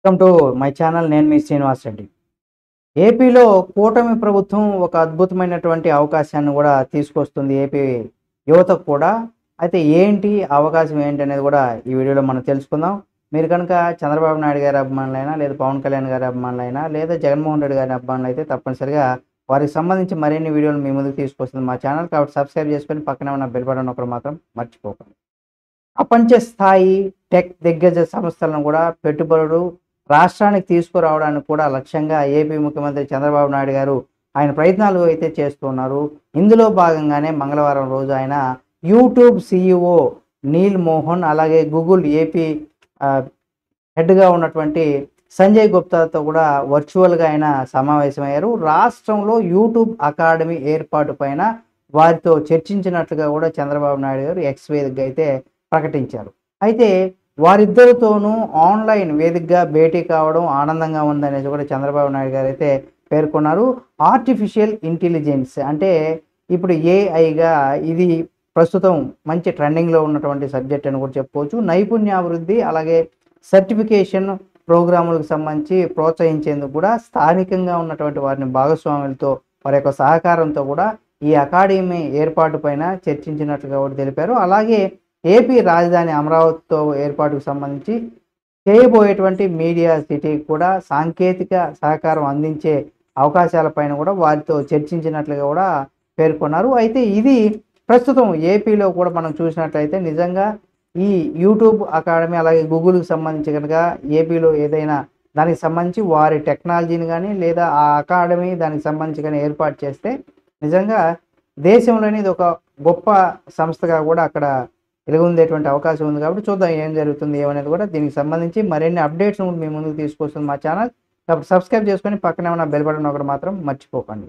Welcome to my channel. నేను మీ శ్రీనివాస్ రెడ్డి. ఏపీలో కూటమి ప్రభుత్వం ఒక అద్భుతమైనటువంటి అవకాశాన్ని కూడా తీసుకొస్తుంది ఏపీ యువతకు కూడా. అయితే ఏంటి అవకాశం ఏంటి అనేది కూడా ఈ వీడియోలో మనం తెలుసుకుందాం. మీరు కనుక చంద్రబాబు నాయుడు గారి అభిమానులైనా, లేదా పవన్ కళ్యాణ్ గారి అభిమానులైనా, లేదా జగన్మోహన్ రెడ్డి గారి అభిమానులు అయితే తప్పనిసరిగా వారికి సంబంధించి మరిన్ని వీడియోలు మీ ముందుకు తీసుకొస్తుంది మా ఛానల్. కాబట్టి సబ్స్క్రైబ్ చేసుకొని పక్కనే ఉన్న బెల్ బటన్ ఒకటి మాత్రం మర్చిపోకండి. ప్రపంచ స్థాయి టెక్ దిగ్గజ సంస్థలను కూడా పెట్టుబడులు రాష్ట్రానికి తీసుకురావడానికి కూడా లక్ష్యంగా ఏపీ ముఖ్యమంత్రి చంద్రబాబు నాయుడు గారు ఆయన ప్రయత్నాలు అయితే చేస్తున్నారు. ఇందులో భాగంగానే మంగళవారం రోజు ఆయన యూట్యూబ్ CEO నీల్ మోహన్, అలాగే గూగుల్ ఏపీ హెడ్గా ఉన్నటువంటి సంజయ్ గుప్తాతో కూడా వర్చువల్గా ఆయన సమావేశమయ్యారు. రాష్ట్రంలో యూట్యూబ్ అకాడమీ ఏర్పాటు పైన వారితో చర్చించినట్లుగా కూడా చంద్రబాబు నాయుడు గారు ఎక్స్ వేదికగా అయితే ప్రకటించారు. అయితే వారిద్దరితోనూ ఆన్లైన్ వేదికగా భేటీ కావడం ఆనందంగా ఉందనేసి కూడా చంద్రబాబు నాయుడు గారు అయితే పేర్కొన్నారు. ఆర్టిఫిషియల్ ఇంటెలిజెన్స్ అంటే ఇప్పుడు ఏఐగా ఇది ప్రస్తుతం మంచి ట్రెండింగ్లో ఉన్నటువంటి సబ్జెక్ట్ అని కూడా చెప్పుకోవచ్చు. నైపుణ్యాభివృద్ధి అలాగే సర్టిఫికేషన్ ప్రోగ్రాములకు సంబంధించి ప్రోత్సహించేందుకు కూడా స్థానికంగా ఉన్నటువంటి వారిని భాగస్వాములతో వారి యొక్క సహకారంతో కూడా ఈ అకాడమీ ఏర్పాటు పైన చర్చించినట్లుగా కూడా తెలిపారు. అలాగే ఏపీ రాజధాని అమరావతితో ఏర్పాటుకు సంబంధించి చేయబోయేటువంటి మీడియా సిటీకి కూడా సాంకేతిక సహకారం అందించే అవకాశాలపైన కూడా వారితో చర్చించినట్లుగా కూడా పేర్కొన్నారు. అయితే ఇది ప్రస్తుతం ఏపీలో కూడా మనం చూసినట్లయితే నిజంగా ఈ యూట్యూబ్ అకాడమీ అలాగే గూగుల్కి సంబంధించి కనుక ఏపీలో ఏదైనా దానికి సంబంధించి వారి టెక్నాలజీని కానీ లేదా ఆ అకాడమీ దానికి సంబంధించి కానీ ఏర్పాటు చేస్తే నిజంగా దేశంలోని ఇది ఒక గొప్ప సంస్థగా కూడా అక్కడ వెలుగొందేటువంటి అవకాశం ఉంది. కాబట్టి చూద్దాం ఏం జరుగుతుంది ఏమనేది కూడా. దీనికి సంబంధించి మరిన్ని అప్డేట్స్ మీ ముందుకు తీసుకొస్తుంది మా ఛానల్. కాబట్టి సబ్స్క్రైబ్ చేసుకొని పక్కనే ఉన్న బెల్ బటన్ ఒకటి మాత్రం మర్చిపోకండి.